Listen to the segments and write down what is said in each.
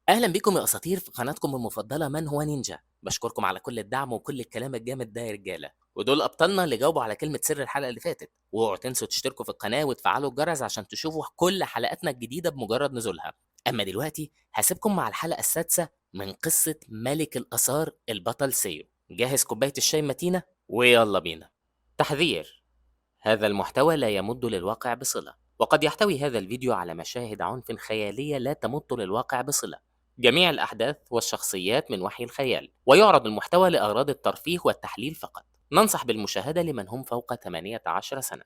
أهلا بيكم يا أساطير في قناتكم المفضلة من هو نينجا. بشكركم على كل الدعم وكل الكلام الجامد ده يا رجالة، ودول أبطالنا اللي جاوبوا على كلمة سر الحلقة اللي فاتت. واوعوا تنسوا تشتركوا في القناة وتفعلوا الجرس عشان تشوفوا كل حلقاتنا الجديدة بمجرد نزولها. أما دلوقتي هسيبكم مع الحلقة السادسة من قصة ملك الآثار البطل سيو. جهز كوباية الشاي متينة ويلا بينا. تحذير: هذا المحتوى لا يمد للواقع بصلة، وقد يحتوي هذا الفيديو على مشاهد عنف خيالية لا تمت للواقع بصلة. جميع الأحداث والشخصيات من وحي الخيال، ويعرض المحتوى لأغراض الترفيه والتحليل فقط. ننصح بالمشاهدة لمن هم فوق 18 سنة.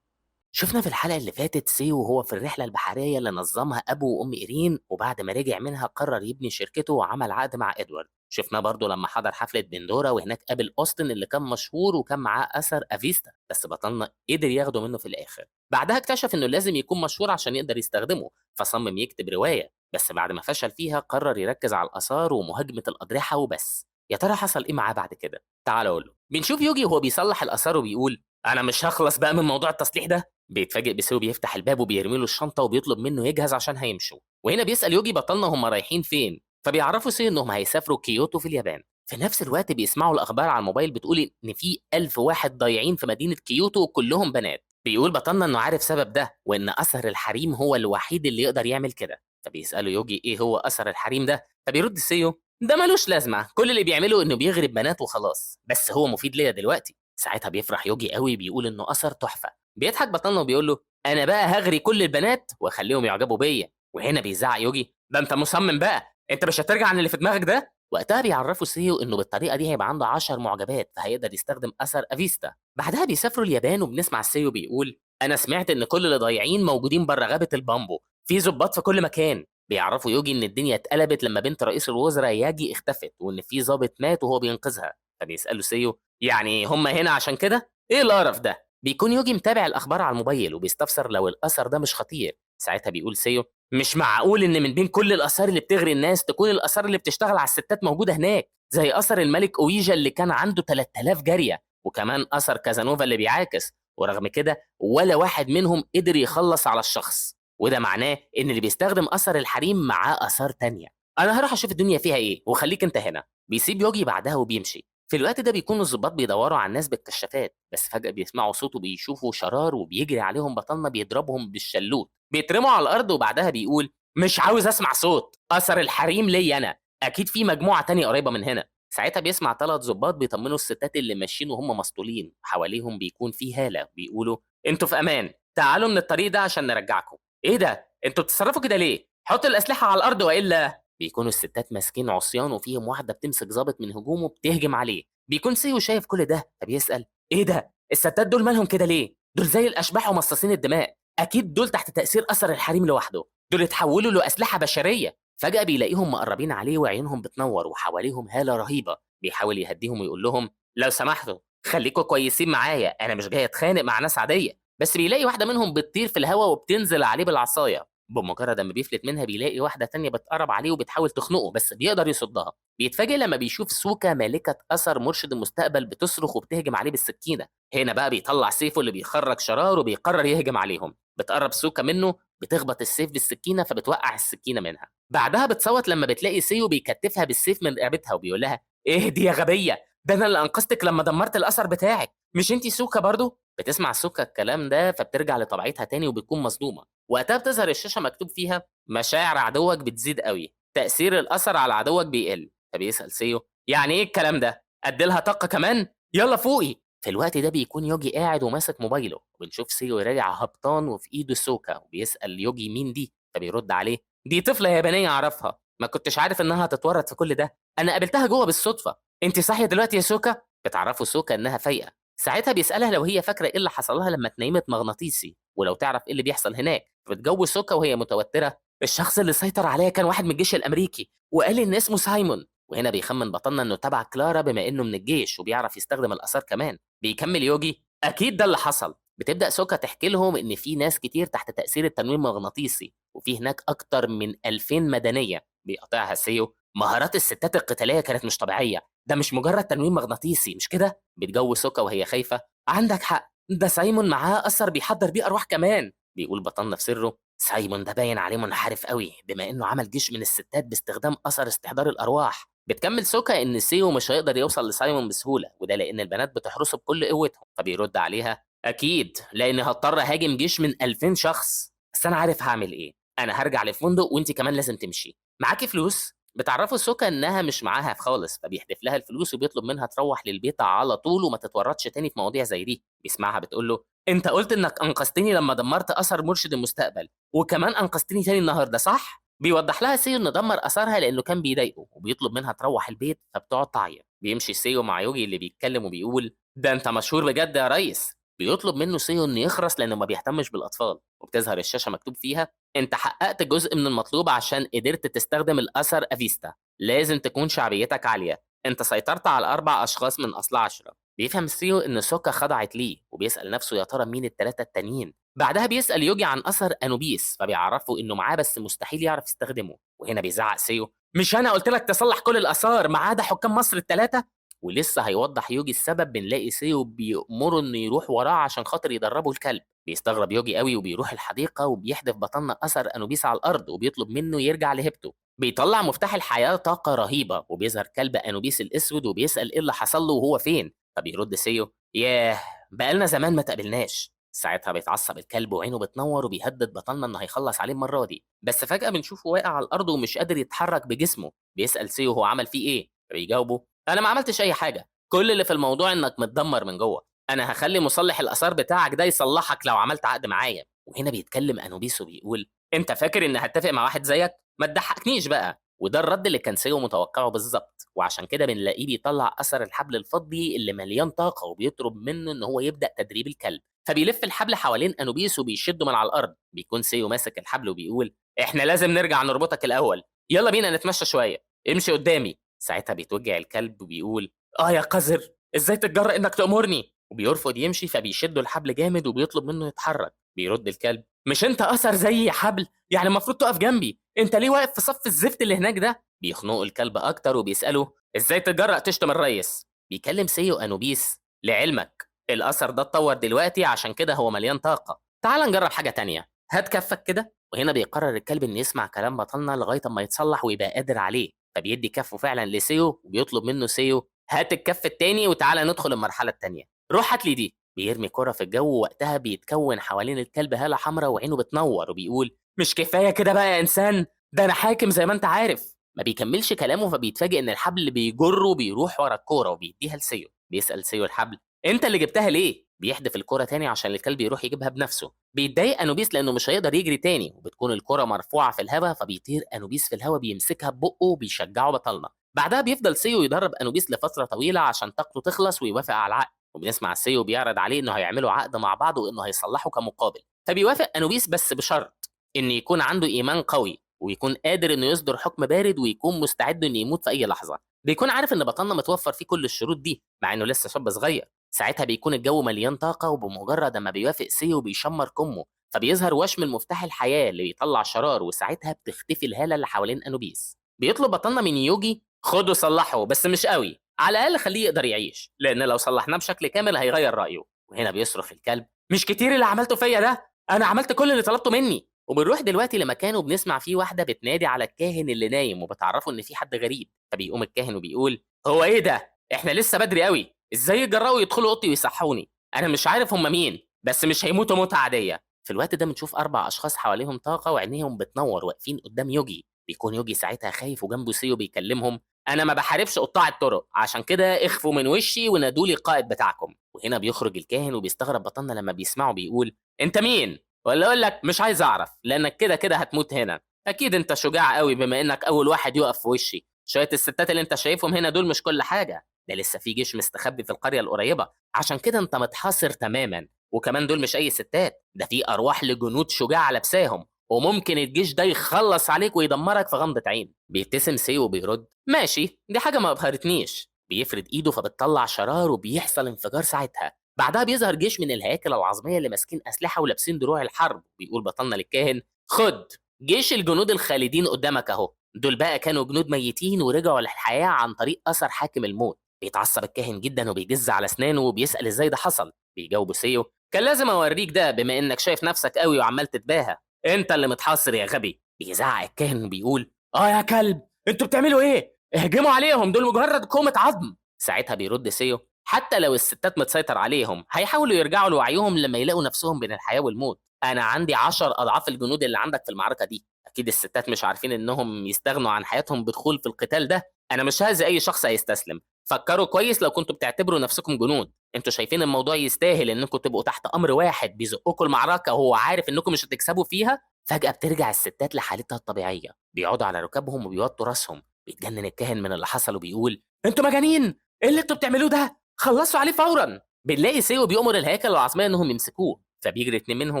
شفنا في الحلقة اللي فاتت سيو وهو في الرحلة البحرية اللي نظمها أبو وأم إيرين، وبعد ما رجع منها قرر يبني شركته وعمل عقد مع إدوارد. شفناه برضه لما حضر حفلة بندورا وهناك قابل أوستن اللي كان مشهور وكان معاه أثر أفيستا، بس بطلنا قدر ياخده منه في الآخر. بعدها اكتشف إنه لازم يكون مشهور عشان يقدر يستخدمه، فصمم يكتب رواية، بس بعد ما فشل فيها قرر يركز على الآثار ومهاجمة الأضرحة وبس. يا ترى حصل إيه معاه بعد كده؟ تعال أقول له. بنشوف يوجي وهو بيصلح الآثار وبيقول: أنا مش هخلص بقى من موضوع التصليح ده. بيتفاجئ بسيو بيفتح الباب وبيرمي له الشنطه وبيطلب منه يجهز عشان هيمشوا، وهنا بيسأل يوجي بطلنا هم رايحين فين، فبيعرفوا سيو انهم هيسافروا كيوتو في اليابان. في نفس الوقت بيسمعوا الاخبار على الموبايل بتقول ان في 1000 واحد ضايعين في مدينه كيوتو وكلهم بنات. بيقول بطلنا انه عارف سبب ده وان اثر الحريم هو الوحيد اللي يقدر يعمل كده. فبيسألوا يوجي ايه هو اثر الحريم ده، فبيرد سيو: ده ملوش لازمه، كل اللي بيعمله انه بيغرب بنات وخلاص، بس هو مفيد ليا دلوقتي. ساعتها بيفرح يوجي قوي، بيقول انه اثر تحفه. بيضحك بطلنا وبيقول له: انا بقى هغري كل البنات واخليهم يعجبوا بيا. وهنا بيزعق يوجي: ده انت مصمم بقى، انت مش هترجع عن اللي في دماغك ده. وقتها بيعرفوا سيو انه بالطريقه دي هيبقى عنده 10 معجبات فهيقدر يستخدم اثر افيستا. بعدها بيسافروا اليابان وبنسمع سيو بيقول: انا سمعت ان كل اللي ضايعين موجودين بره غابه البامبو، في ضباط في كل مكان. بيعرفوا يوجي ان الدنيا اتقلبت لما بنت رئيس الوزراء ياجي اختفت وان في ضابط مات وهو بينقذها. فبيسالوا سيو: يعني هم هنا عشان كده؟ ايه القرف ده؟ بيكون يوجي متابع الأخبار على الموبايل وبيستفسر لو الأثر ده مش خطير. ساعتها بيقول سيو: مش معقول إن من بين كل الآثار اللي بتغري الناس تكون الآثار اللي بتشتغل على الستات موجودة هناك، زي أثر الملك أويجا اللي كان عنده 3000 جارية، وكمان أثر كازانوفا اللي بيعاكس، ورغم كده ولا واحد منهم قدر يخلص على الشخص. وده معناه إن اللي بيستخدم أثر الحريم معاه آثار تانية. أنا هروح أشوف الدنيا فيها إيه وخليك أنت هنا. بيسيب يوجي بعدها وبيمشي. في الوقت ده بيكون الضباط بيدوروا على الناس بالكشافات، بس فجأة بيسمعوا صوت وبيشوفوا شرار وبيجري عليهم بطلنا بيضربهم بالشلوت، بيترموا على الأرض. وبعدها بيقول: مش عاوز أسمع صوت، أثر الحريم ليا أنا، أكيد في مجموعة تانية قريبة من هنا. ساعتها بيسمع 3 ضباط بيطمنوا الستات اللي ماشيين وهم مسطولين، حواليهم بيكون في هالة بيقولوا: انتوا في أمان، تعالوا من الطريق ده عشان نرجعكم. إيه ده؟ انتوا بتتصرفوا كده ليه؟ حطوا الأسلحة على الأرض وإلا. بيكونوا الستات ماسكين عصيان وفيهم واحدة بتمسك ضابط من هجومه بتهجم عليه. بيكون سيو شايف كل ده فبيسأل: ايه ده؟ الستات دول مالهم كده ليه؟ دول زي الاشباح ومصاصين الدماء، اكيد دول تحت تأثير اثر الحريم لوحده، دول اتحولوا لأسلحة بشرية. فجأة بيلاقيهم مقربين عليه وعيونهم بتنور وحواليهم هالة رهيبة. بيحاول يهديهم ويقول لهم: لو سمحتوا خليكوا كويسين معايا، انا مش جاي اتخانق مع ناس عادية. بس بيلاقي واحدة منهم بتطير في الهواء وبتنزل عليه بالعصاية. بمجرد ما بيفلت منها بيلاقي واحدة تانية بتقرب عليه وبتحاول تخنقه بس بيقدر يصدها. بيتفاجئ لما بيشوف سوكا مالكة أثر مرشد المستقبل بتصرخ وبتهجم عليه بالسكينة. هنا بقى بيطلع سيفه اللي بيخرج شرار وبيقرر يهجم عليهم. بتقرب سوكا منه، بتخبط السيف بالسكينة فبتوقع السكينة منها. بعدها بتصوت لما بتلاقي سيو بيكتفها بالسيف من رقبتها وبيقول لها: اهدي يا غبية، ده انا اللي انقذتك لما دمرت الاثر بتاعك، مش انتي سوكا برضو؟ بتسمع سوكا الكلام ده فبترجع لطبيعتها تاني وبتكون مصدومة. وقتها بتظهر الشاشة مكتوب فيها: مشاعر عدوك بتزيد قوي، تأثير الأثر على عدوك بيقل. فبيسأل سيو: يعني إيه الكلام ده؟ أديلها طاقة كمان؟ يلا فوقي. في الوقت ده بيكون يوجي قاعد وماسك موبايله، وبنشوف سيو راجع هبطان وفي إيده سوكا وبيسأل يوجي مين دي. فبيرد عليه: دي طفلة يابانية أعرفها، ما كنتش عارف إنها هتتورط في كل ده، أنا قابلتها جوه بالصدفة. أنت صاحية دلوقتي يا سوكا؟ بتعرفوا سوكا إنها فايقة. ساعتها بيسألها لو هي فاكرة إيه اللي حصل لها لما اتنيمت مغناطيسي ولو تعرف إيه اللي بيحصل هناك. بتجوز سوكا وهي متوترة: الشخص اللي سيطر عليا كان واحد من الجيش الامريكي وقال ان اسمه سايمون. وهنا بيخمن بطلنا انه تبع كلارا بما انه من الجيش وبيعرف يستخدم الاثار كمان. بيكمل يوجي: اكيد ده اللي حصل. بتبدا سوكا تحكي لهم ان في ناس كتير تحت تاثير التنويم المغناطيسي وفي هناك اكتر من 2000 مدنيه. بيقطعها سيو: مهارات الستات القتاليه كانت مش طبيعيه، ده مش مجرد تنويم مغناطيسي مش كده؟ بتجوز سوكا وهي خايفه: عندك حق، ده سايمون معاه اثر بيحضر بيه ارواح كمان. بيقول بطلنا في سره: سايمون ده باين عليه منحرف قوي بما انه عمل جيش من الستات باستخدام اثر استحضار الارواح. بتكمل سوكا ان سيو مش هيقدر يوصل لسايمون بسهوله، وده لان البنات بتحرسه بكل قوتهم. فبيرد عليها: اكيد، لاني هضطر اهاجم جيش من 2000 شخص، بس انا عارف هعمل ايه. انا هرجع للفندق وانت كمان لازم تمشي. معاكي فلوس؟ بتعرفه سوكا انها مش معاها خالص، فبيحدف لها الفلوس وبيطلب منها تروح للبيت على طول وما تتورطش تاني في مواضيع زي دي. بيسمعها بتقول له: انت قلت انك انقذتني لما دمرت اثر مرشد المستقبل، وكمان انقذتني تاني النهارده، صح؟ بيوضح لها سيو ان دمر اثرها لانه كان بيضايقه، وبيطلب منها تروح البيت، فبتقعد تعيط. بيمشي سيو مع يوجي اللي بيتكلم وبيقول: ده انت مشهور بجد يا ريس. بيطلب منه سيو انه يخرس لانه ما بيهتمش بالاطفال، وبتظهر الشاشه مكتوب فيها: انت حققت جزء من المطلوب عشان قدرت تستخدم الاثر افيستا. لازم تكون شعبيتك عاليه. انت سيطرت على 4 اشخاص من اصل 10. بيفهم سيو ان سوكا خضعت ليه، وبيسال نفسه يا ترى مين الثلاثه التانيين. بعدها بيسال يوجي عن اثر انوبيس، فبيعرفه انه معاه بس مستحيل يعرف يستخدمه. وهنا بيزعق سيو: مش انا قلت لك تصلح كل الاثار ما عدا حكام مصر الثلاثه؟ ولسه هيوضح يوجي السبب، بنلاقي سيو بيأمره انه يروح وراه عشان خاطر يدربه الكلب. بيستغرب يوجي قوي وبيروح الحديقه وبيحدف بطلنا اثر انوبيس على الارض وبيطلب منه يرجع لهيبته. بيطلع مفتاح الحياه طاقه رهيبه، وبيظهر كلب انوبيس الاسود وبيسال ايه اللي حصل له وهو فين. فبيرد سيو: ياه، بقالنا زمان ما تقابلناش. ساعتها بيتعصب الكلب وعينه بتنور وبيهدد بطلنا انه هيخلص عليه المره دي، بس فجاه بنشوفه واقع على الارض ومش قادر يتحرك بجسمه. بيسال سيو هو عمل فيه ايه، فبيجاوبه: انا ما عملتش اي حاجه، كل اللي في الموضوع انك متدمر من جوه. انا هخلي مصلح الاثار بتاعك ده يصلحك لو عملت عقد معايا. وهنا بيتكلم انوبيس وبيقول: انت فاكر اني هتفق مع واحد زيك؟ ما تضحكنيش بقى. وده الرد اللي كان سيو متوقعه بالظبط، وعشان كده بنلاقيه بيطلع اثر الحبل الفضي اللي مليان طاقه وبيطلب منه ان هو يبدا تدريب الكلب. فبيلف الحبل حوالين انوبيس وبيشده من على الارض. بيكون سيو ماسك الحبل وبيقول: احنا لازم نرجع نربطك الاول، يلا بينا نتمشى شويه، امشي قدامي. ساعتها بيتوجع الكلب وبيقول: اه يا قذر، ازاي تتجرأ انك تأمرني؟ وبيرفض يمشي، فبيشدوا الحبل جامد وبيطلب منه يتحرك. بيرد الكلب: مش انت اثر زي يا حبل؟ يعني المفروض تقف جنبي، انت ليه واقف في صف الزفت اللي هناك ده؟ بيخنقوا الكلب اكتر وبيساله: ازاي تتجرأ تشتم الريس؟ بيكلم سيو انوبيس: لعلمك الاثر ده اتطور دلوقتي عشان كده هو مليان طاقه، تعال نجرب حاجه تانية، هات كفك كده. وهنا بيقرر الكلب انه يسمع كلام بطلنا لغايه اما يتصلح ويبقى قادر عليه. فبيدي كفه فعلا لسيو وبيطلب منه سيو: هات الكف التاني وتعالى ندخل المرحله التانيه، روح هات لي دي. بيرمي كرة في الجو، ووقتها بيتكون حوالين الكلب هالة حمراء وعينه بتنور وبيقول: مش كفايه كده بقى يا انسان؟ ده انا حاكم زي ما انت عارف. ما بيكملش كلامه، فبيتفاجئ ان الحبل بيجره بيروح ورا الكوره وبيديها لسيو. بيسأل سيو الحبل: انت اللي جبتها ليه؟ بيحدف الكرة تاني عشان الكلب يروح يجيبها بنفسه. بيتضايق انوبيس لانه مش هيقدر يجري تاني، وبتكون الكرة مرفوعة في الهواء، فبيطير انوبيس في الهواء بيمسكها ببقه وبيشجعه بطلنا. بعدها بيفضل سيو يدرب انوبيس لفترة طويلة عشان طاقته تخلص ويوافق على العقد. وبنسمع سيو بيعرض عليه انه هيعملوا عقد مع بعض وانه هيصلحه كمقابل. فبيوافق انوبيس بس بشرط ان يكون عنده ايمان قوي، ويكون قادر انه يصدر حكم بارد، ويكون مستعد انه يموت في اي لحظه. بيكون عارف ان بطلنا متوفر فيه كل الشروط دي مع انه لسه شاب صغير. ساعتها بيكون الجو مليان طاقه، وبمجرد ما بيوافق سيو بيشمر كمه، فبيظهر وشم المفتاح الحياه اللي بيطلع شرار، وساعتها بتختفي الهاله اللي حوالين انوبيس. بيطلب بطلنا من يوجي: خده صلحه بس مش قوي، على الاقل خليه يقدر يعيش، لان لو صلحناه بشكل كامل هيغير رايه. وهنا بيصرخ الكلب: مش كتير اللي عملته فيا ده؟ انا عملت كل اللي طلبته مني. وبنروح دلوقتي لمكان وبنسمع فيه واحده بتنادي على الكاهن اللي نايم، وبتعرفه ان في حد غريب. فبيقوم الكاهن وبيقول: هو ايه ده؟ احنا لسه بدري قوي، ازاي يجرؤوا يدخلوا اوضتي ويصحوني؟ انا مش عارف هم مين، بس مش هيموتوا موتة عاديه. في الوقت ده بنشوف 4 اشخاص حواليهم طاقه وعينيهم بتنور واقفين قدام يوجي. بيكون يوجي ساعتها خايف وجنبه سيو بيكلمهم: انا ما بحاربش قطاع الطرق، عشان كده اخفوا من وشي ونادوا لي القائد بتاعكم. وهنا بيخرج الكاهن وبيستغرب بطلنا لما بيسمعه، بيقول: انت مين؟ ولا اقول لك مش عايز اعرف، لانك كده كده هتموت هنا. اكيد انت شجاع قوي بما انك اول واحد يقف في وشي. شويه الستات اللي انت شايفهم هنا دول مش كل حاجه، ده لسه في جيش مستخبي في القريه القريبه، عشان كده انت متحاصر تماما. وكمان دول مش اي ستات، ده في ارواح لجنود شجاع لابساهم، وممكن الجيش ده يخلص عليك ويدمرك في غمضة عين. بيبتسم سيو وبيرد: ماشي، دي حاجة ما أبهرتنيش. بيفرد إيده فبتطلع شرار وبيحصل انفجار ساعتها. بعدها بيظهر جيش من الهياكل العظمية اللي ماسكين أسلحة ولابسين دروع الحرب. بيقول بطلنا للكاهن: خد جيش الجنود الخالدين قدامك أهو. دول بقى كانوا جنود ميتين ورجعوا للحياة عن طريق أثر حاكم الموت. بيتعصب الكاهن جدا وبيجز على أسنانه وبيسأل إزاي ده حصل. بيجاوب سيو: كان لازم اوريك ده بما انك شايف نفسك قوي وعمال تتباهى. انت اللي متحصر يا غبي. بيزعق الكاهن وبيقول: اه يا كلب، انتوا بتعملوا ايه؟ اهجموا عليهم، دول مجرد كومة عظم. ساعتها بيرد سيو: حتى لو الستات متسيطر عليهم هيحاولوا يرجعوا لوعيهم لما يلاقوا نفسهم بين الحياة والموت. انا عندي 10 اضعاف الجنود اللي عندك في المعركة دي. اكيد الستات مش عارفين انهم يستغنوا عن حياتهم بدخول في القتال ده. انا مش هاذي اي شخص هيستسلم. فكروا كويس لو كنتوا بتعتبروا نفسكم جنود. انتوا شايفين الموضوع يستاهل انكم تبقوا تحت امر واحد بيزقكم المعركه وهو عارف انكم مش هتكسبوا فيها؟ فجاه بترجع الستات لحالتها الطبيعيه، بيقعدوا على ركابهم وبيوطوا راسهم. بيتجنن الكاهن من اللي حصل وبيقول: انتوا مجانين! ايه اللي انتوا بتعملوه ده؟ خلصوا عليه فورا. بنلاقي سيو بيأمر الهياكل العظميه انهم يمسكوه، فبيجري اتنين منهم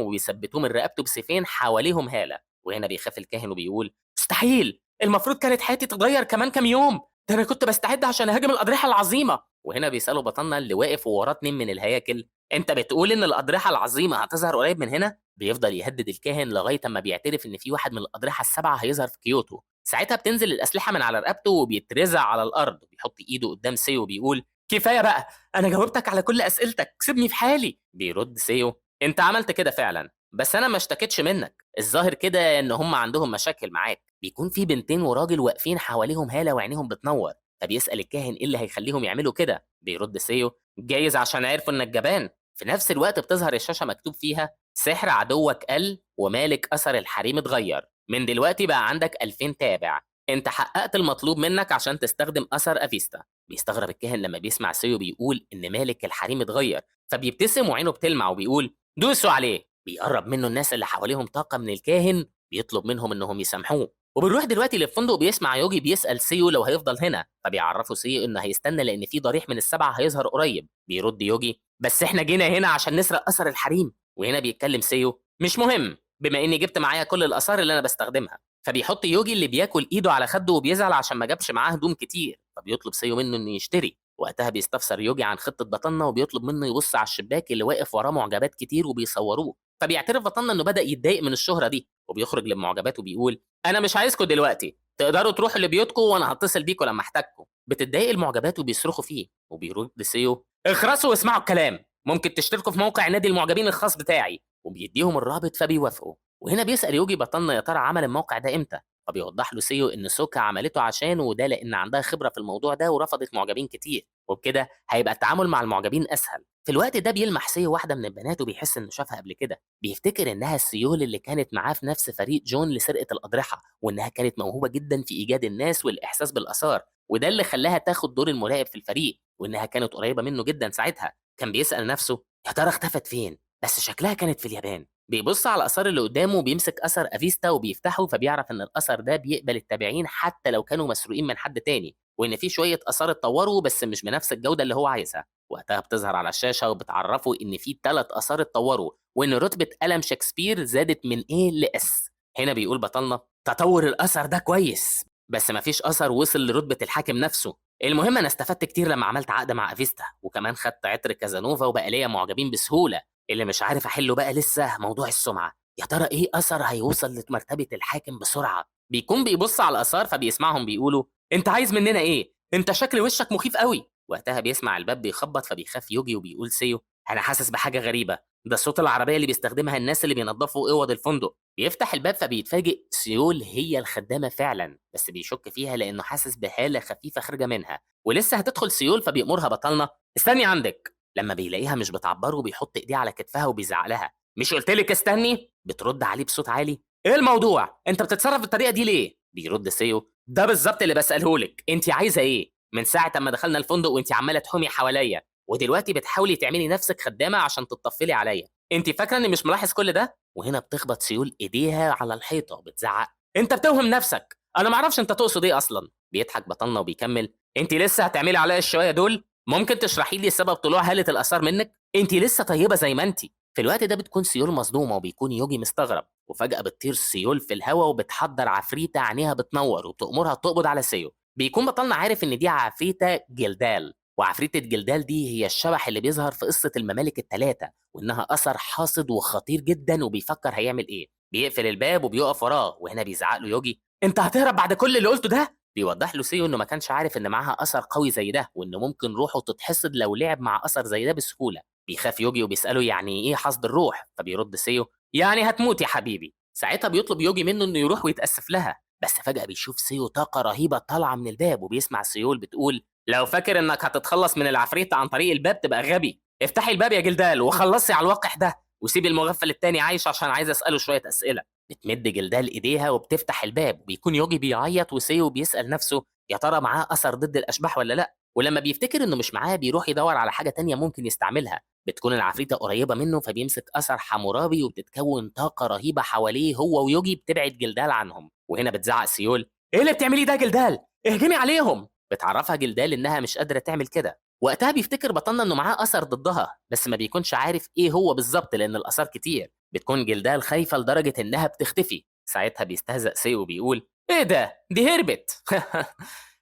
وبيثبتوه من رقبته بسيفين حواليهم هاله. وهنا بيخاف الكاهن وبيقول: مستحيل! المفروض كانت حياتي تتغير كمان كام يوم. ده انا كنت بستعد عشان اهاجم الاضرحه العظيمه. وهنا بيسالوا بطلنا اللي واقف ووراه اتنين من الهياكل: انت بتقول ان الاضرحه العظيمه هتظهر قريب من هنا؟ بيفضل يهدد الكاهن لغايه اما بيعترف ان في واحد من الاضرحه السبعه هيظهر في كيوتو. ساعتها بتنزل الاسلحه من على رقبته وبيترزع على الارض، بيحط ايده قدام سيو وبيقول: كفايه بقى، انا جاوبتك على كل اسئلتك، سيبني في حالي. بيرد سيو: انت عملت كده فعلا، بس انا ما اشتكيتش منك. الظاهر كده ان هم عندهم مشاكل معاك. بيكون في بنتين وراجل واقفين حواليهم هاله وعينيهم بتنور. فبيسأل الكاهن ايه اللي هيخليهم يعملوا كده. بيرد سيو: جايز عشان عرفوا انك جبان. في نفس الوقت بتظهر الشاشة مكتوب فيها: سحر عدوك قل ومالك أثر الحريم اتغير، من دلوقتي بقى عندك 2000 تابع. انت حققت المطلوب منك عشان تستخدم أثر أفيستا. بيستغرب الكاهن لما بيسمع سيو بيقول إن مالك الحريم اتغير، فبيبتسم وعينه بتلمع وبيقول: دوسوا عليه. بيقرب منه الناس اللي حواليهم طاقة من الكاهن، بيطلب منهم انهم يسامحوه. وبنروح دلوقتي للفندق، بيسمع يوجي بيسأل سيو لو هيفضل هنا، فبيعرفوا سيو انه هيستنى لان في ضريح من السبعه هيظهر قريب. بيرد يوجي: بس احنا جينا هنا عشان نسرق اثر الحريم. وهنا بيتكلم سيو: مش مهم، بما اني جبت معايا كل الاثار اللي انا بستخدمها. فبيحط يوجي اللي بياكل ايده على خده وبيزعل عشان ما جابش معاه هدوم كتير، فبيطلب سيو منه انه يشتري. وقتها بيستفسر يوجي عن خطه بطنه وبيطلب منه يبص على الشباك اللي واقف وراه معجبات كتير وبيصوروه. فبيعترف بطنه انه بدأ يتضايق من الشهره دي، وبيخرج للمعجبات وبيقول: انا مش عايزكم دلوقتي، تقدروا تروحوا لبيوتكم وانا هتصل بيكم لما احتاجكم. بتتضايق المعجبات وبيصرخوا فيه، وبيرد سيو: اخرسوا واسمعوا الكلام، ممكن تشتركوا في موقع نادي المعجبين الخاص بتاعي. وبيديهم الرابط فبيوافقوا. وهنا بيسأل يوجي بطلنا يا ترى عمل الموقع ده امتى. فبيوضح له سيو ان سوكا عملته عشانه، وده لان عندها خبره في الموضوع ده ورفضت معجبين كتير، وبكده هيبقى التعامل مع المعجبين اسهل. في الوقت ده بيلمح سيو واحده من البنات وبيحس انه شافها قبل كده. بيفتكر انها السيول اللي كانت معاه في نفس فريق جون لسرقه الاضرحه، وانها كانت موهوبه جدا في ايجاد الناس والاحساس بالاثار، وده اللي خلاها تاخد دور المراقب في الفريق، وانها كانت قريبه منه جدا. ساعتها كان بيسال نفسه: يا ترى اختفت فين؟ بس شكلها كانت في اليابان. بيبص على الاثار اللي قدامه وبيمسك اثر افيستا وبيفتحه، فبيعرف ان الاثر ده بيقبل التابعين حتى لو كانوا مسروقين من حد تاني، وان في شويه اثار اتطوروا بس مش بنفس الجوده اللي هو عايزها. وقتها بتظهر على الشاشه وبتعرفه ان في 3 اثار اتطوروا، وان رتبه قلم شكسبير زادت من A ل S. هنا بيقول بطلنا: تطور الاثر ده كويس، بس مفيش اثر وصل لرتبه الحاكم نفسه. المهم انا استفدت كتير لما عملت عقد مع افيستا، وكمان خدت عطر كازانوفا وبقى ليا معجبين بسهوله. اللي مش عارف احله بقى لسه موضوع السمعه، يا ترى ايه اثر هيوصل لمرتبه الحاكم بسرعه. بيكون بيبص على الاثار فبيسمعهم بيقولوا: انت عايز مننا ايه؟ انت شكل وشك مخيف قوي. وقتها بيسمع الباب بيخبط، فبيخاف يوجي وبيقول سيو: انا حاسس بحاجه غريبه، ده صوت العربيه اللي بيستخدمها الناس اللي بينظفوا اوض الفندق. بيفتح الباب فبيتفاجئ سيول هي الخدامه فعلا، بس بيشك فيها لانه حاسس بهاله خفيفه خارجه منها. ولسه هتدخل سيول فبيأمرها بطلنا: استني عندك. لما بيلاقيها مش بتعبره بيحط ايديه على كتفها وبيزعق لها: مش قلت لك استني؟ بترد عليه بصوت عالي: ايه الموضوع؟ انت بتتصرف بالطريقه دي ليه؟ بيرد سيو: ده بالظبط اللي بساله لك، انت عايزه ايه؟ من ساعه اما دخلنا الفندق وانت عماله تحومي حواليا، ودلوقتي بتحاولي تعملي نفسك خدامه عشان تطفلي عليا. انت فاكره اني مش ملاحظ كل ده؟ وهنا بتخبط سيول ايديها على الحيطه بتزعق: انت بتوهم نفسك، انا ما اعرفش انت تقصد ايه اصلا. بيضحك بطلنا وبيكمل: انت لسه هتعملي عليا الشويه دول؟ ممكن تشرحي لي سبب طلوع هاله الاثار منك؟ انت لسه طيبه زي ما انت. في الوقت ده بتكون سيول مصدومه وبيكون يوجي مستغرب، وفجاه بتطير سيول في الهواء وبتحضر عفريته عينيها بتنور وبتأمرها تقبض على سيو. بيكون بطلنا عارف ان دي عفريته جلدال، وعفريته جلدال دي هي الشبح اللي بيظهر في قصه الممالك الثلاثه، وانها اثر حاصد وخطير جدا وبيفكر هيعمل ايه. بيقفل الباب وبيقف وراه، وهنا بيزعق له يوجي: انت هتهرب بعد كل اللي قلته ده؟ بيوضح له سيو انه ما كانش عارف ان معاها اثر قوي زي ده، وانه ممكن روحه تتحصد لو لعب مع اثر زي ده بسهوله. بيخاف يوجي وبيسأله يعني إيه حصد الروح، فبيرد سيو يعني هتموت يا حبيبي. ساعتها بيطلب يوجي منه إنه يروح ويتأسف لها، بس فجأة بيشوف سيو طاقة رهيبة طالعة من الباب، وبيسمع سيول بتقول لو فاكر إنك هتتخلص من العفريت عن طريق الباب تبقى غبي، افتحي الباب يا جلدال وخلصي على الواقح ده، وسيب المغفل التاني عايش عشان عايز أسأله شوية أسئلة. بتمد جلدال إيديها وبتفتح الباب، وبيكون يوجي بيعيط وسيو بيسأل نفسه يا ترى معاه أثر ضد الأشباح ولا لأ، ولما بيفتكر إنه مش معاه بيروح يدور على حاجة تانية ممكن يستعملها. بتكون العفريتة قريبة منه فبيمسك أثر حمورابي وبتتكون طاقة رهيبة حواليه هو ويوجي بتبعد جلدال عنهم. وهنا بتزعق سيول إيه اللي بتعمليه ده يا جلدال؟ اهجمي عليهم. بتعرفها جلدال إنها مش قادرة تعمل كده. وقتها بيفتكر بطلنا إنه معاه أثر ضدها، بس ما بيكونش عارف إيه هو بالظبط لأن الآثار كتير. بتكون جلدال خايفة لدرجة إنها بتختفي. ساعتها بيستهزأ سيو وبيقول إيه ده؟ دي هربت.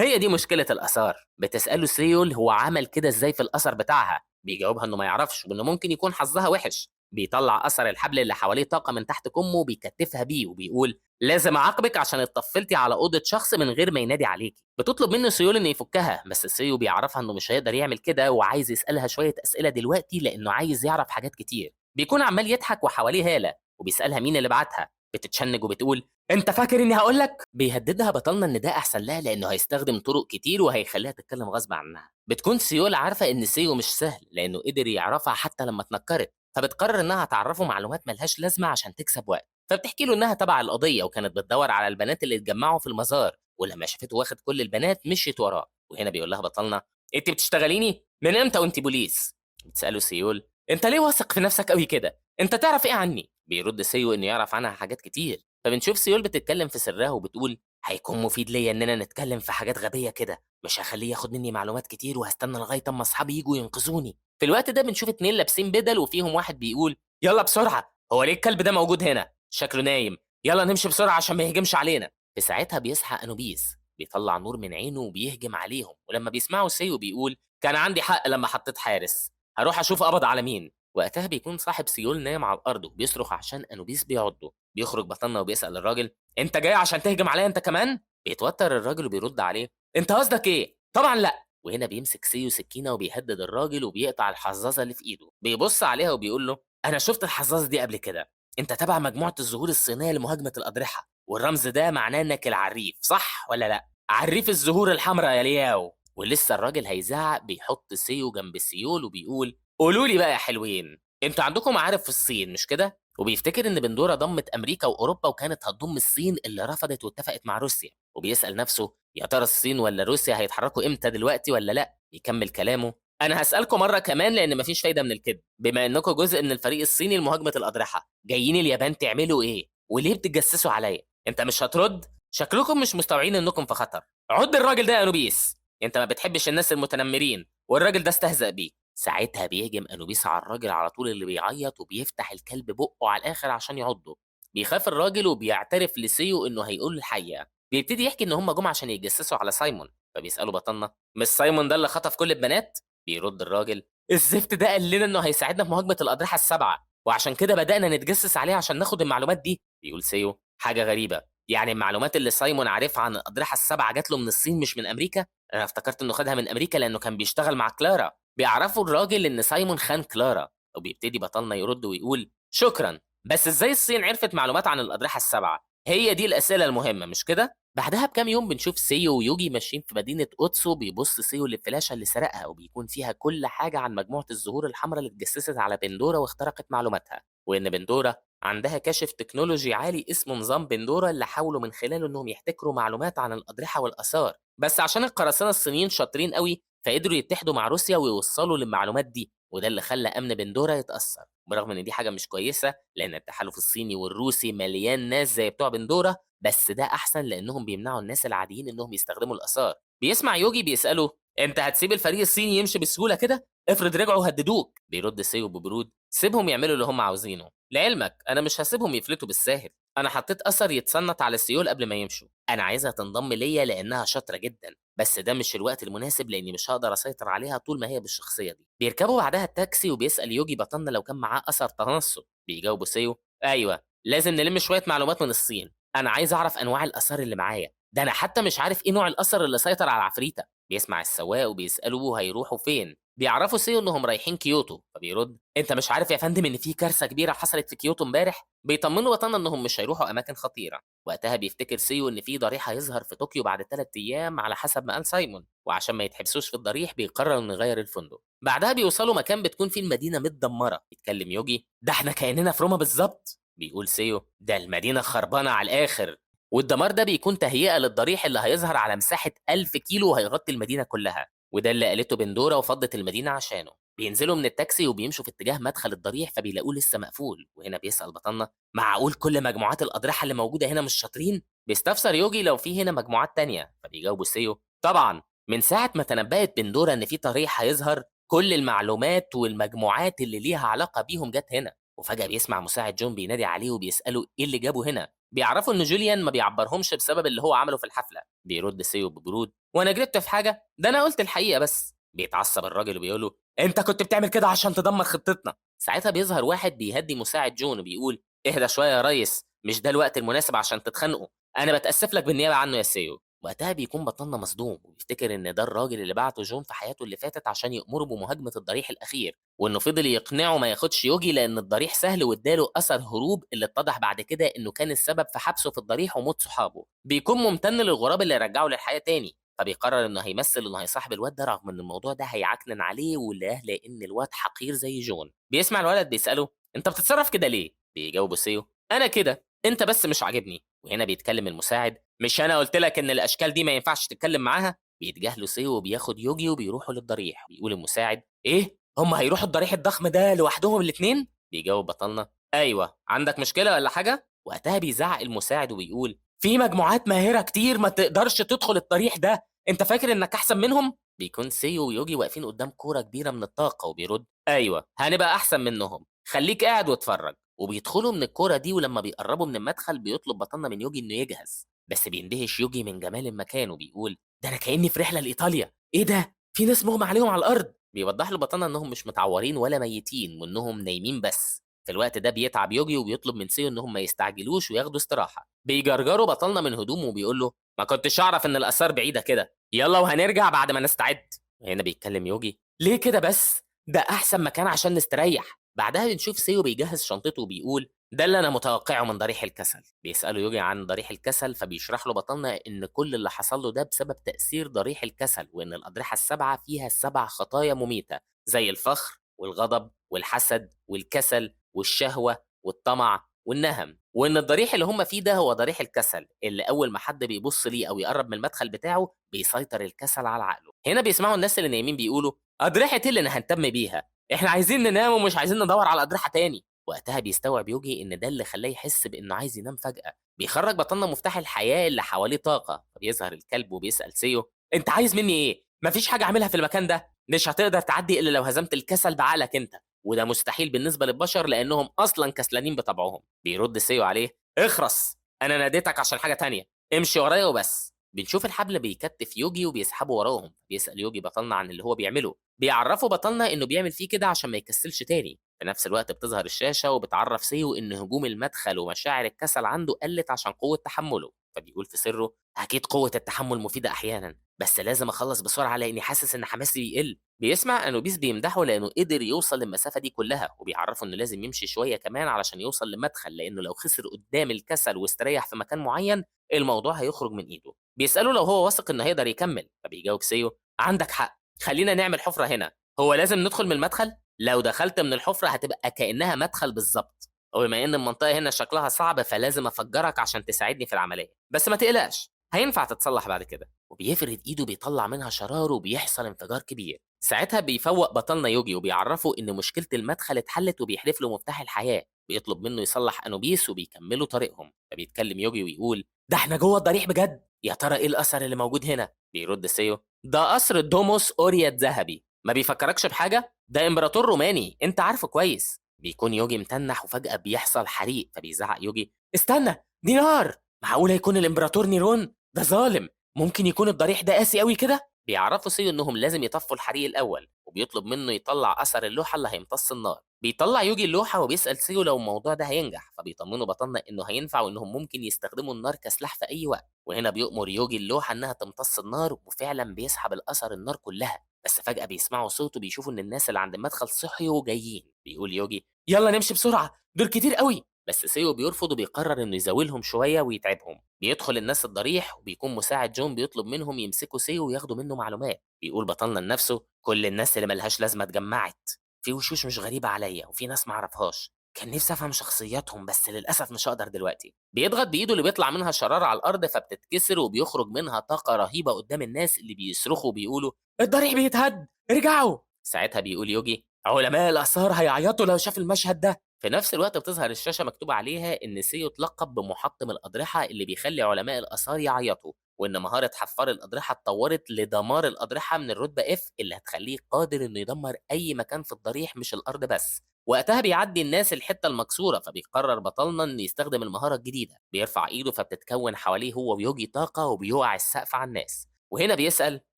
هي دي مشكلة الآثار. بتسأله سيول هو عمل كده إزاي في الأثر بتاعها، بيجاوبها إنه ما يعرفش وإنه ممكن يكون حظها وحش. بيطلع أثر الحبل اللي حواليه طاقة من تحت كمه وبيكتفها بيه وبيقول لازم أعاقبك عشان اتطفلتي على أوضة شخص من غير ما ينادي عليكي. بتطلب منه سيول إنه يفكها، بس سيو بيعرفها إنه مش هيقدر يعمل كده وعايز يسألها شوية أسئلة دلوقتي لأنه عايز يعرف حاجات كتير. بيكون عمال يضحك وحواليه هالة وبيسألها مين اللي بعتها. بتتشنج وبتقول انت فاكر اني هقول لك؟ بيهددها بطلنا ان ده احسن لها لانه هيستخدم طرق كتير وهيخليها تتكلم غصب عنها. بتكون سيول عارفه ان سيو مش سهل لانه قدر يعرفها حتى لما اتنكرت، فبتقرر انها تعرفه معلومات ملهاش لازمه عشان تكسب وقت. فبتحكي له انها تبع القضيه وكانت بتدور على البنات اللي اتجمعوا في المزار، ولما شافته واخد كل البنات مشيت وراه. وهنا بيقول لها بطلنا انت بتشتغليني من امتى وانت بوليس؟ بتساله سيول انت ليه واثق في نفسك قوي كده؟ انت تعرف ايه عني؟ بيرد سيو انه يعرف عنها حاجات كتير. فبنشوف سيول بتتكلم في سرها وبتقول هيكون مفيد ليا اننا نتكلم في حاجات غبيه كده، مش هخليه ياخد مني معلومات كتير وهستنى لغايه اما اصحابي يجوا ينقذوني. في الوقت ده بنشوف اتنين لابسين بدل وفيهم واحد بيقول يلا بسرعه، هو ليه الكلب ده موجود هنا؟ شكله نايم، يلا نمشي بسرعه عشان ما يهجمش علينا. في ساعتها بيصحى انوبيس بيطلع نور من عينه وبيهجم عليهم، ولما بيسمعوا سيو بيقول كان عندي حق لما حطيت حارس، هروح اشوف قبض على مين. وقتها بيكون صاحب سيول نايم على الارض وبيصرخ عشان انوبيس بيعضه. بيخرج بطلنا وبيسأل الراجل انت جاي عشان تهجم عليا انت كمان؟ بيتوتر الراجل وبيرد عليه انت قصدك ايه؟ طبعا لا. وهنا بيمسك سيو سكينه وبيهدد الراجل وبيقطع الحظاظه اللي في ايده. بيبص عليها وبيقول له انا شفت الحظاظه دي قبل كده، انت تبع مجموعه الزهور الصينيه لمهاجمه الاضرحه، والرمز ده معناه انك العريف صح ولا لا؟ عريف الزهور الحمراء يا لياو. ولسه الراجل هيزعق بيحط سيو جنب سيول وبيقول قولوا لي بقى يا حلوين، انتوا عندكم معارف في الصين مش كده؟ وبيفتكر ان بندوره ضمت امريكا واوروبا وكانت هتضم الصين اللي رفضت واتفقت مع روسيا، وبيسال نفسه يا ترى الصين ولا روسيا هيتحركوا امتى دلوقتي ولا لا. يكمل كلامه انا هسالكم مره كمان لان مفيش فايده من الكذب، بما انكم جزء من الفريق الصيني لمهاجمه الاضرحه جايين اليابان تعملوا ايه وليه بتتجسسوا عليا؟ انت مش هترد؟ شكلكم مش مستوعبين انكم في خطر. عد الراجل ده يا انوبيس، انت ما بتحبش الناس المتنمرين والراجل ده استهزأ بيه. ساعتها بيهجم انوبيس على الراجل على طول اللي بيعيط وبيفتح الكلب بقه على الاخر عشان يعضه. بيخاف الراجل وبيعترف لسيو انه هيقول الحقيقه. بيبتدي يحكي ان هم جم عشان يتجسسوا على سايمون. فبيساله بطلنا مش سايمون ده اللي خطف كل البنات؟ بيرد الراجل الزفت ده قال لنا انه هيساعدنا في مهاجمه الاضرحه السبعه وعشان كده بدانا نتجسس عليه عشان ناخد المعلومات دي. بيقول سيو حاجه غريبه، يعني المعلومات اللي سايمون عارفها عن الاضرحه السبعه جات له من الصين مش من امريكا؟ انا افتكرت انه خدها من امريكا لانه كان بيشتغل مع كلارا. بيعرفوا الراجل ان سايمون خان كلارا. وبيبتدي بطلنا يرد ويقول شكرا، بس ازاي الصين عرفت معلومات عن الاضرحه السبعه؟ هي دي الاسئله المهمه مش كده؟ بعدها بكام يوم بنشوف سيو ويوجي ماشيين في مدينه اوتسو. بيبص سيو للفلاشه اللي سرقها وبيكون فيها كل حاجه عن مجموعه الزهور الحمراء اللي اتجسست على بندوره واخترقت معلوماتها، وان بندوره عندها كاشف تكنولوجي عالي اسمه نظام بندوره اللي حاولوا من خلاله انهم يحتكروا معلومات عن الاضرحه والاثار، بس عشان القراصنه الصينيين شاطرين قوي فقدروا يتحدوا مع روسيا ويوصلوا للمعلومات دي، وده اللي خلى امن بندوره يتاثر. برغم ان دي حاجه مش كويسه لان التحالف الصيني والروسي مليان ناس زي بتوع بندوره، بس ده احسن لانهم بيمنعوا الناس العاديين انهم يستخدموا الاثار. بيسمع يوجي بيساله انت هتسيب الفريق الصيني يمشي بسهوله كده؟ افرض رجعوا هددوك. بيرد سيو ببرود سيبهم يعملوا اللي هم عاوزينه، لعلمك انا مش هسيبهم يفلتوا بالساهل، انا حطيت اثر يتصنت على السيول قبل ما يمشوا، انا عايزها تنضم ليا لانها شاطره جدا، بس ده مش الوقت المناسب لاني مش هقدر اسيطر عليها طول ما هي بالشخصيه دي. بيركبوا بعدها التاكسي وبيسال يوجي بطلنا لو كان معاه اثر تنصت. بيجاوبوا سيو ايوه لازم نلم شويه معلومات من الصين، انا عايز اعرف انواع الاثار اللي معايا، ده انا حتى مش عارف ايه نوع الاثر اللي سيطر على العفريته. بيسمع السواق وبيساله هيروحوا فين. بيعرفوا سيو انهم رايحين كيوتو، فبيرد انت مش عارف يا فندم ان في كارثه كبيره حصلت في كيوتو امبارح؟ بيطمنوا بطلنا انهم مش هيروحوا اماكن خطيره. وقتها بيفتكر سيو ان في ضريح هيظهر في طوكيو بعد 3 ايام على حسب ما قال سايمون، وعشان ما يتحبسوش في الضريح بيقرر انه يغير الفندق. بعدها بيوصلوا مكان بتكون فيه المدينه متدمره. يتكلم يوجي ده احنا كاننا في روما بالظبط. بيقول سيو ده المدينه خربانه على الاخر. والدمار ده بيكون تهيئه للضريح اللي هيظهر على مساحه 1000 كيلو وهيغطي المدينه كلها، وده اللي قالته بندوره وفضت المدينه عشانه. بينزلوا من التاكسي وبيمشوا في اتجاه مدخل الضريح فبيلاقوه لسه مقفول، وهنا بيسأل بطلنا معقول كل مجموعات الأضرحة اللي موجودة هنا مش شاطرين؟ بيستفسر يوجي لو في هنا مجموعات تانية، فبيجاوبوا سيو طبعا من ساعة ما تنبأت بندورة إن في طريح هيظهر كل المعلومات والمجموعات اللي ليها علاقة بيهم جت هنا. وفجأة بيسمع مساعد جون بينادي عليه وبيسأله إيه اللي جابه هنا. بيعرفوا إن جوليان ما بيعبرهمش بسبب اللي هو عمله في الحفلة. بيرد سيو ببرود وأنا جربت في حاجة؟ ده أنا قلت الحقيقة بس. بيتعصب الراجل وبيقوله انت كنت بتعمل كده عشان تدمر خطتنا. ساعتها بيظهر واحد بيهدي مساعد جون وبيقول اهدى شويه يا ريس، مش ده الوقت المناسب عشان تتخانقوا، انا بتاسف لك بالنيابه عنه يا سيو. وقتها بيكون بطلنا مصدوم وبيفتكر ان ده الراجل اللي بعته جون في حياته اللي فاتت عشان يأمره بمهاجمه الضريح الاخير، وانه فضل يقنعه ما ياخدش يوجي لان الضريح سهل واداله اثر هروب اللي اتضح بعد كده انه كان السبب في حبسه في الضريح وموت صحابه. بيكون ممتن للغراب اللي رجعه للحياه تاني، فبيقرر انه هيمثل انه هيصاحب الواد ده رغم ان الموضوع ده هيعكنن عليه ولاه لان الواد حقير زي جون. بيسمع الولد بيساله انت بتتصرف كده ليه؟ بيجاوبه سيو انا كده، انت بس مش عاجبني. وهنا بيتكلم المساعد مش انا قلت لك ان الاشكال دي ما ينفعش تتكلم معاها؟ بيتجاهلوا سيو وبياخد يوجي وبيروحوا للضريح. بيقول المساعد ايه هم هيروحوا الضريح الضخم ده لوحدهم الاثنين؟ بيجاوب بطلنا ايوه عندك مشكله ولا حاجه؟ وقتها بيزعق المساعد وبيقول في مجموعات ماهره كتير ما تقدرش تدخل الضريح ده، انت فاكر انك احسن منهم؟ بيكون سيو ويوجي واقفين قدام كوره كبيره من الطاقه وبيرد ايوه هنبقى احسن منهم، خليك قاعد واتفرج. وبيدخلوا من الكوره دي ولما بيقربوا من المدخل بيطلب بطلنا من يوجي انه يجهز، بس بيندهش يوجي من جمال المكان وبيقول ده انا كاني في رحله لايطاليا، ايه ده في ناس مغمى عليهم على الارض. بيوضح له بطلنا انهم مش متعورين ولا ميتين وانهم نايمين بس. في الوقت ده بيتعب يوجي وبيطلب من سيو انهم ما يستعجلوش وياخدوا استراحه. بيجرجروا بطلنا من هدومه وبيقول له ما كنتش اعرف ان الاثار بعيده كده، يلا وهنرجع بعد ما نستعد. وهنا بيتكلم يوجي ليه كده بس؟ ده احسن مكان عشان نستريح. بعدها بنشوف سيو بيجهز شنطته وبيقول ده اللي انا متوقعه من ضريح الكسل. بيساله يوجي عن ضريح الكسل فبيشرح له بطلنا ان كل اللي حصل له ده بسبب تاثير ضريح الكسل، وان الاضرحه السبعه فيها 7 خطايا مميته زي الفخر والغضب والحسد والكسل والشهوه والطمع والنهم، وان الضريح اللي هم فيه ده هو ضريح الكسل اللي اول ما حد بيبص ليه او يقرب من المدخل بتاعه بيسيطر الكسل على عقله. هنا بيسمعوا الناس اللي نايمين بيقولوا اضرحه ايه اللي هنهتم بيها، احنا عايزين ننام ومش عايزين ندور على اضرحه تاني. وقتها بيستوعب يوجي ان ده اللي خلاه يحس بانه عايز ينام فجاه. بيخرج بطلنا مفتاح الحياه اللي حواليه طاقه، فبيظهر الكلب وبيسال سيو انت عايز مني ايه؟ مفيش حاجه اعملها في المكان ده، مش هتقدر تعدي الا لو هزمت الكسل بعقلك انت، وده مستحيل بالنسبه للبشر لانهم اصلا كسلانين بطبعهم. بيرد سيو عليه اخرس، انا ناديتك عشان حاجه تانية، امشي ورايا وبس. بنشوف الحبل بيكتف يوجي وبيسحبه وراهم. بيسال يوجي بطلنا عن اللي هو بيعمله، بيعرفوا بطلنا انه بيعمل فيه كده عشان ما يكسلش تاني. في نفس الوقت بتظهر الشاشه وبتعرف سيو ان هجوم المدخل ومشاعر الكسل عنده قلت عشان قوه تحمله. فبيقول في سره اكيد قوه التحمل مفيده احيانا بس لازم اخلص بسرعه لاني حاسس ان حماسي بيقل. بيسمع انوبيس بيمدحه لانه قدر يوصل للمسافه دي كلها، وبيعرفه انه لازم يمشي شويه كمان علشان يوصل لمدخل لانه لو خسر قدام الكسل واستريح في مكان معين الموضوع هيخرج من ايده. بيساله لو هو واثق انه هيقدر يكمل، فبيجاوب سيو عندك حق، خلينا نعمل حفره هنا، هو لازم ندخل من المدخل؟ لو دخلت من الحفره هتبقى كانها مدخل بالظبط، وبما ان المنطقه هنا شكلها صعب فلازم افجرك عشان تساعدني في العمليه، بس ما تقلقش هينفع تتصلح بعد كده. وبيفرد ايده بيطلع منها شرار وبيحصل انفجار كبير. ساعتها بيفوق بطلنا يوجي وبيعرفه ان مشكله المدخل اتحلت وبيحلف له مفتاح الحياه. بيطلب منه يصلح انوبيس وبيكملوا طريقهم. فبيتكلم يوجي ويقول ده احنا جوه الضريح بجد، يا ترى ايه الاثر اللي موجود هنا؟ بيرد سيو ده قصر دوموس اوريا الذهبي، ما بيفكركش بحاجه؟ ده امبراطور روماني انت عارفه كويس. بيكون يوجي متنح وفجاه بيحصل حريق، فبيزعق يوجي استنى دي نار، معقوله يكون الامبراطور نيرون ده ظالم، ممكن يكون الضريح ده قاسي قوي كده. بيعرفوا سيو انهم لازم يطفوا الحريق الاول، وبيطلب منه يطلع اثر اللوحه اللي هيمتص النار. بيطلع يوجي اللوحه وبيسال سيو لو الموضوع ده هينجح، فبيطمنوا بطلنا انه هينفع وانهم ممكن يستخدموا النار كسلاح في اي وقت. وهنا بيؤمر يوجي اللوحه انها تمتص النار وفعلا بيسحب الاثر النار كلها. بس فجأة بيسمعوا صوت وبيشوفوا إن الناس اللي عند المدخل صحيوا وجايين. بيقول يوجي يلا نمشي بسرعة دول كتير قوي، بس سيو بيرفض وبيقرر إنه يزاولهم شوية ويتعبهم. بيدخل الناس الضريح وبيكون مساعد جون بيطلب منهم يمسكوا سيو وياخدوا منه معلومات. بيقول بطلنا لنفسه كل الناس اللي ملهاش لازمة اتجمعت، في وشوش مش غريبة عليا وفي ناس معرفهاش، كان نفسي افهم شخصياتهم بس للاسف مش هقدر دلوقتي. بيضغط بايده اللي بيطلع منها شرار على الارض فبتتكسر وبيخرج منها طاقه رهيبه قدام الناس اللي بيصرخوا وبيقولوا الضريح بيتهد ارجعوا. ساعتها بيقول يوجي علماء الاثار هيعيطوا لو شاف المشهد ده. في نفس الوقت بتظهر الشاشه مكتوب عليها ان سيو اتلقب بمحطم الاضرحه اللي بيخلي علماء الاثار يعيطوا، وان مهاره حفار الاضرحه اتطورت لدمار الاضرحه من الرتبه اف اللي هتخليه قادر انه يدمر اي مكان في الضريح مش الارض بس. وقتها بيعدي الناس الحته المكسوره فبيقرر بطلنا انه يستخدم المهاره الجديده. بيرفع ايده فبتتكون حواليه هو ويوجي طاقه وبيوقع السقف على الناس. وهنا بيسأل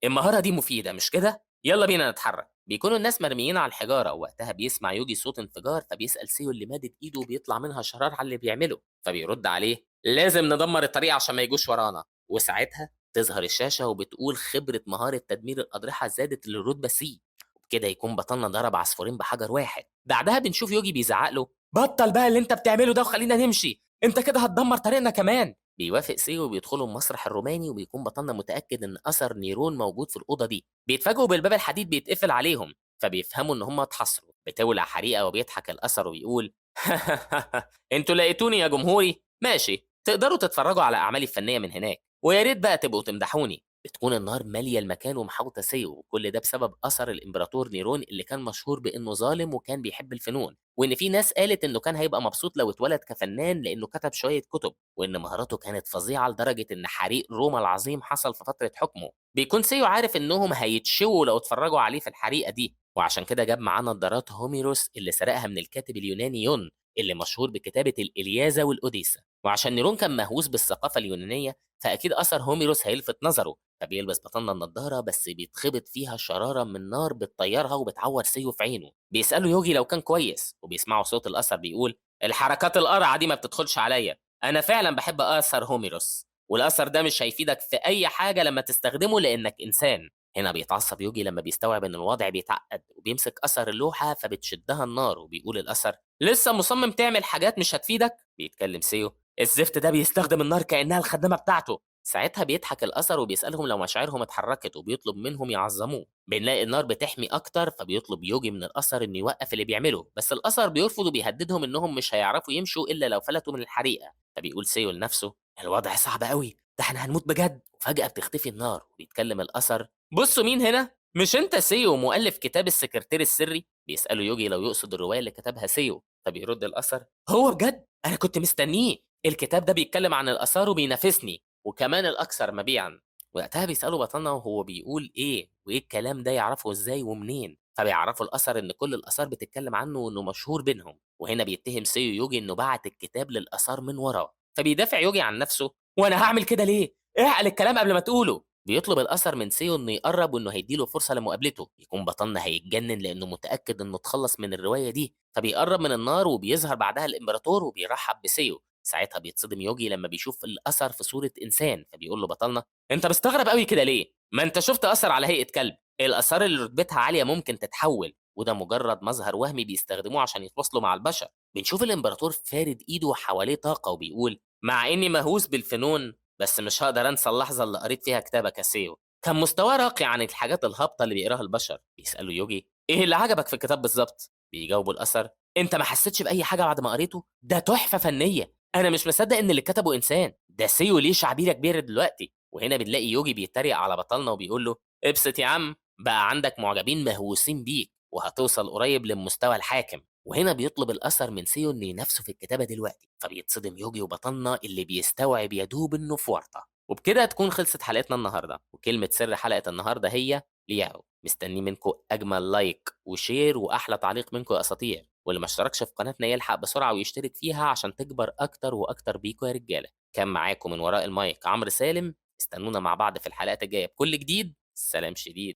المهاره دي مفيده مش كده؟ يلا بينا نتحرك. بيكونوا الناس مرميين على الحجاره، ووقتها بيسمع يوجي صوت انفجار فبيسأل سيو اللي مادت ايده وبيطلع منها شرار على اللي بيعمله. فبيرد عليه لازم ندمر الطريق عشان ما يجوش ورانا. وساعتها تظهر الشاشه وبتقول خبره مهاره تدمير الاضرحه زادت للرتبه سي. وبكده يكون بطلنا ضرب عصفورين بحجر واحد. بعدها بنشوف يوجي بيزعق له بطل بقى اللي انت بتعمله ده وخلينا نمشي، انت كده هتدمر طريقنا كمان. بيوافق سيو وبيدخلوا المسرح الروماني، وبيكون بطلنا متأكد ان اثر نيرون موجود في الأوضة دي. بيتفاجئوا بالباب الحديد بيتقفل عليهم فبيفهموا ان هم اتحصروا. بتولع حريقة وبيضحك الأثر وبيقول انتوا لقيتوني يا جمهوري، ماشي تقدروا تتفرجوا على أعمالي الفنية من هناك، ويا ريت بقى تبقوا تمدحوني. بتكون النار مالية المكان ومحاوطة سيو، وكل ده بسبب أثر الإمبراطور نيرون اللي كان مشهور بإنه ظالم وكان بيحب الفنون، وإن في ناس قالت إنه كان هيبقى مبسوط لو اتولد كفنان لإنه كتب شوية كتب، وإن مهاراته كانت فظيعة لدرجة إن حريق روما العظيم حصل في فترة حكمه. بيكون سيو عارف إنهم هيتشووا لو اتفرجوا عليه في الحريقة دي، وعشان كده جاب معاه نظارات هوميروس اللي سرقها من الكاتب اليوناني يون اللي مشهور بكتابة الإلياذة والأوديسا. وعشان نيرون كان مهووس بالثقافة اليونانية فأكيد أثر هوميروس هيلفت نظره. فبيلبس بطلنا النضارة بس بيتخبط فيها شرارة من نار بتطيرها وبتعور سيو في عينه. بيسأله يوجي لو كان كويس، وبيسمعوا صوت الأثر بيقول الحركات القرعة دي ما بتدخلش عليا، أنا فعلا بحب أثر هوميروس، والأثر ده مش هيفيدك في أي حاجة لما تستخدمه لأنك إنسان. هنا بيتعصب يوجي لما بيستوعب إن الوضع بيتعقد، وبيمسك أثر اللوحة فبتشدها النار، وبيقول الأثر لسه مصمم تعمل حاجات مش هتفيدك؟ بيتكلم سيو الزفت ده بيستخدم النار كأنها الخدامة بتاعته. ساعتها بيضحك الأثر وبيسألهم لو مشاعرهم اتحركت وبيطلب منهم يعظموه. بنلاقي النار بتحمي أكتر فبيطلب يوجي من الأثر إنه يوقف اللي بيعمله، بس الأثر بيرفض وبيهددهم إنهم مش هيعرفوا يمشوا إلا لو فلتوا من الحريقة. فبيقول سيو لنفسه الوضع صعب قوي، ده احنا هنموت بجد. وفجأة بتختفي النار وبيتكلم الأثر بصوا مين هنا؟ مش انت سيو مؤلف كتاب السكرتير السري؟ بيسأله يوجي لو يقصد الرواية اللي كتبها سيو. فبيرد الأثر هو بجد أنا كنت مستنيه، الكتاب ده بيتكلم عن الآثار وبينافسني وكمان الأكثر مبيعًا. وقتها بيسألوا بطلنا وهو بيقول إيه، وإيه الكلام ده يعرفه إزاي ومنين، فبيعرفوا الأثر إن كل الآثار بتتكلم عنه وإنه مشهور بينهم. وهنا بيتهم سيو يوجي إنه بعت الكتاب للآثار من وراه، فبيدافع يوجي عن نفسه وأنا هاعمل كده ليه؟ اعقل الكلام قبل ما تقوله. بيطلب الأثر من سيو إنه يقرب وإنه هيديله فرصة لمقابلته. يكون بطلنا هيتجنن لأنه متأكد إنه اتخلص من الرواية دي، فبيقرب من النار وبيظهر بعدها الإمبراطور وبيرحب بسيو. ساعتها بيتصدم يوجي لما بيشوف الأثر في صورة إنسان، فبيقول له بطلنا أنت مستغرب قوي كده ليه؟ ما أنت شفت أثر على هيئة كلب، الآثار اللي رتبتها عالية ممكن تتحول، وده مجرد مظهر وهمي بيستخدموه عشان يتواصلوا مع البشر. بنشوف الإمبراطور فارد إيده وحواليه طاقة وبيقول مع إني مهووس بالفنون بس مش هقدر أنسى اللحظة اللي قريت فيها كتابك يا سيو، كان مستواه راقي عن الحاجات الهابطة اللي بيقراها البشر. بيسألوا يوجي إيه اللي عجبك في الكتاب بالظبط؟ بيجاوبوا الأثر أنت ما حسيتش بأي حاجة بعد ما قريته؟ ده تحفة فنية، أنا مش مصدق إن اللي كتبه إنسان، ده سيو ليه شعبية كبيرة دلوقتي. وهنا بنلاقي يوجي بيتريق على بطلنا وبيقول له ابسط يا عم، بقى عندك معجبين مهووسين بيك وهتوصل قريب للمستوى الحاكم. وهنا بيطلب الأثر من سيو إنه ينافسه في الكتابة دلوقتي، فبيتصدم يوجي وبطلنا اللي بيستوعب يدوب إنه في ورطة. وبكده تكون خلصت حلقتنا النهارده، وكلمة سر حلقة النهارده هي لياو. مستني منكم أجمل لايك وشير وأحلى تعليق منكم يا أساطير، واللي ما اشتركش في قناتنا يلحق بسرعة ويشترك فيها عشان تكبر أكتر وأكتر بيكوا يا رجالة. كان معاكم من وراء المايك عمرو سالم، استنونا مع بعض في الحلقات الجاية بكل جديد. سلام شديد.